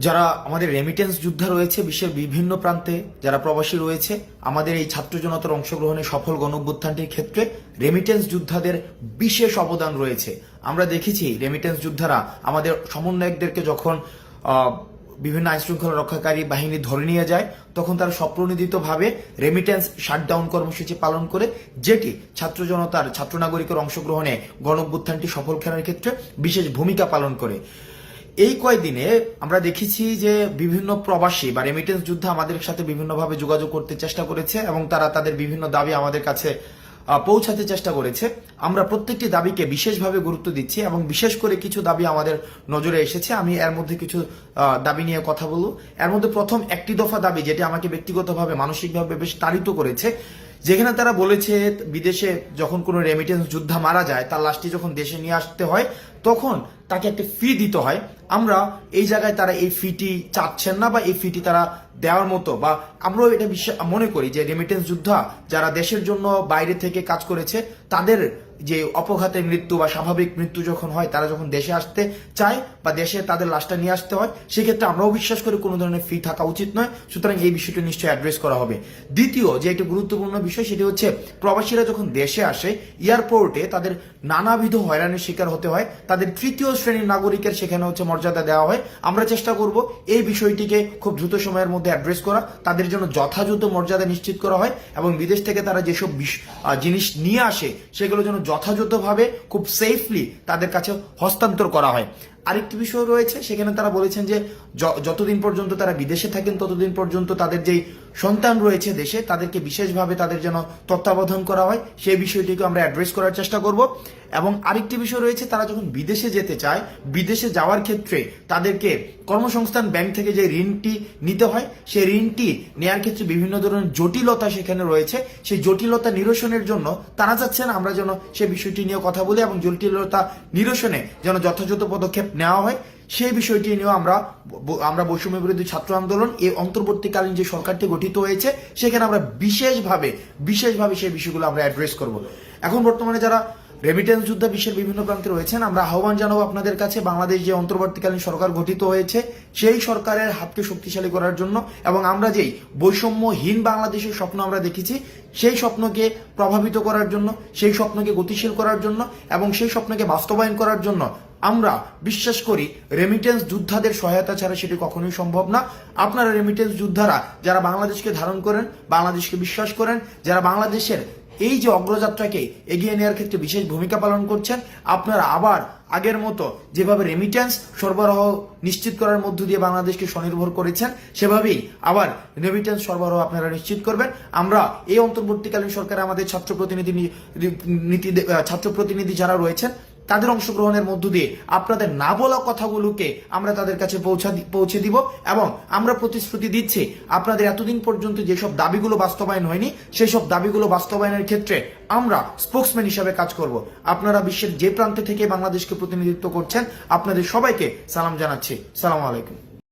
যারা আমাদের রেমিটেন্স যোদ্ধা রয়েছে বিশ্বের বিভিন্ন প্রান্তে, যারা প্রবাসী রয়েছে, আমাদের এই ছাত্র জনতার অংশগ্রহণে সফল গণঅভ্যুত্থানটির ক্ষেত্রে রেমিটেন্স যোদ্ধাদের বিশেষ অবদান রয়েছে। আমরা দেখেছি রেমিটেন্স যোদ্ধারা আমাদের সমন্বয়কদেরকে যখন বিভিন্ন আইনশৃঙ্খলা রক্ষাকারী বাহিনী ধরে নিয়ে যায়, তখন তারা স্বপ্রণোদিতভাবে রেমিটেন্স শাটডাউন কর্মসূচি পালন করে, যেটি ছাত্র জনতার, ছাত্র নাগরিকের অংশগ্রহণে গণঅভ্যুত্থানটি সফল করার ক্ষেত্রে বিশেষ ভূমিকা পালন করে। এই কয়েকদিনে আমরা দেখেছি যে বিভিন্ন প্রবাসী বা রেমিটেন্স যোদ্ধা আমাদের সাথে বিভিন্নভাবে যোগাযোগ করতে চেষ্টা করেছে এবং তারা তাদের বিভিন্ন দাবি আমাদের কাছে পৌঁছাতে চেষ্টা করেছে। আমরা প্রত্যেকটি দাবিকে বিশেষভাবে গুরুত্ব দিচ্ছি এবং বিশেষ করে কিছু দাবি আমাদের নজরে এসেছে। আমি এর মধ্যে কিছু দাবি নিয়ে কথা বলবো। এর মধ্যে প্রথম একটি দফা দাবি, যেটি আমাকে ব্যক্তিগতভাবে মানসিকভাবে বেশ তাড়িত করেছে, যেখানে তারা বলেছে বিদেশে যখন কোনো রেমিটেন্স যোদ্ধা মারা যায়, তার লাশটি যখন দেশে নিয়ে আসতে হয় তখন তাকে একটা ফি দিতে হয়। আমরা এই জায়গায় তারা এই ফিটি চাচ্ছেন না বা এই ফিটি তারা দেওয়ার মতো, বা আমরাও এটা মনে করি যে রেমিটেন্স যোদ্ধা যারা দেশের জন্য বাইরে থেকে কাজ করেছে, তাদের যে অপঘাতে মৃত্যু বা স্বাভাবিক মৃত্যু যখন হয়, তারা যখন দেশে আসতে চায় বা দেশে তাদের লাশটা নিয়ে আসতে হয়, সেক্ষেত্রে আমরাও বিশ্বাস করি কোনো ধরনের ফি থাকা উচিত নয়। সুতরাং এই বিষয়টি নিশ্চয়ই অ্যাড্রেস করা হবে। দ্বিতীয় যে একটি গুরুত্বপূর্ণ বিষয়, সেটি হচ্ছে প্রবাসীরা যখন দেশে আসে, এয়ারপোর্টে তাদের নানাবিধ হয়রানির শিকার হতে হয়, তাদের তৃতীয় শ্রেণীর নাগরিকের সেখানে মর্যাদা দেওয়া হয়। আমরা চেষ্টা করব এই বিষয়টিকে খুব দ্রুত সময়ের মধ্যে অ্যাড্রেস করা, তাদের জন্য যথাযথ মর্যাদা নিশ্চিত করা হয় এবং বিদেশ থেকে তারা যেসব জিনিস নিয়ে আসে সেগুলো যেন যথাযথভাবে খুব সেফলি তাদের কাছে হস্তান্তর করা হয়। আরেকটি বিষয় রয়েছে, সেখানে তারা বলেছেন যে যতদিন পর্যন্ত তারা বিদেশে থাকেন ততদিন পর্যন্ত তাদের যেই সন্তান রয়েছে দেশে, তাদেরকে বিশেষভাবে তাদের যেন তত্ত্বাবধান করা হয়, সেই বিষয়টিকে আমরা অ্যাড্রেস করার চেষ্টা করব। এবং আরেকটি বিষয় রয়েছে, তারা যখন বিদেশে যেতে চায়, বিদেশে যাওয়ার ক্ষেত্রে তাদেরকে কর্মসংস্থান ব্যাংক থেকে যে ঋণটি নিতে হয়, সেই ঋণটি নেয়ার ক্ষেত্রে বিভিন্ন ধরনের জটিলতা সেখানে রয়েছে। সেই জটিলতা নিরসনের জন্য তারা চাচ্ছেন আমরা যেন সেই বিষয়টি নিয়ে কথা বলি এবং জটিলতা নিরসনে যেন যথাযথ পদক্ষেপ নেওয়া হয়। সেই বিষয়টি নিয়েও আমরা বৈষম্য বিরোধী ছাত্র আন্দোলন, এই অন্তর্বর্তীকালীন যে সরকারটি গঠিত হয়েছে, সেখানে আমরা বিশেষভাবে সেই বিষয়গুলো আমরা অ্যাড্রেস করব। এখন বর্তমানে যারা রেমিটেন্স যোদ্ধা বিশ্বের বিভিন্ন প্রান্তে রয়েছেন, আমরা আহ্বান জানাবো আপনাদের কাছে, বাংলাদেশ যে অন্তর্বর্তীকালীন সরকার গঠিত হয়েছে, সেই সরকারের হাতকে শক্তিশালী করার জন্য এবং আমরা যেই বৈষম্যহীন বাংলাদেশের স্বপ্ন আমরা দেখেছি, সেই স্বপ্নকে প্রভাবিত করার জন্য, সেই স্বপ্নকে গতিশীল করার জন্য এবং সেই স্বপ্নকে বাস্তবায়ন করার জন্য আমরা বিশ্বাস করি রেমিটেন্স যোদ্ধাদের সহায়তা ছাড়া সেটি কখনোই সম্ভব না। আপনারা রেমিটেন্স যোদ্ধারা যারা বাংলাদেশকে ধারণ করেন, বাংলাদেশকে বিশ্বাস করেন, যারা বাংলাদেশের এই যে অগ্রযাত্রাকে এগিয়ে নেওয়ার ক্ষেত্রে বিশেষ ভূমিকা পালন করছেন, আপনারা আবার আগের মতো যেভাবে রেমিটেন্স সরবরাহ নিশ্চিত করার মধ্য দিয়ে বাংলাদেশকে স্বনির্ভর করেছেন, সেভাবেই আবার রেমিটেন্স সরবরাহ আপনারা নিশ্চিত করবেন। আমরা এই অন্তর্বর্তীকালীন সরকারে আমাদের ছাত্র প্রতিনিধি যারা রয়েছেন, তাদের অংশগ্রহণের মধ্য দিয়ে আপনাদের না বলা কথাগুলোকে আমরা তাদের কাছে পৌঁছে দিব এবং আমরা প্রতিশ্রুতি দিচ্ছি আপনাদের এতদিন পর্যন্ত যেসব দাবিগুলো বাস্তবায়ন হয়নি, সেই সব দাবিগুলো বাস্তবায়নের ক্ষেত্রে আমরা স্পোকসম্যান হিসাবে কাজ করব। আপনারা বিশ্বের যে প্রান্তে থেকে বাংলাদেশকে প্রতিনিধিত্ব করছেন, আপনাদের সবাইকে সালাম জানাচ্ছি। সালাম আলাইকুম।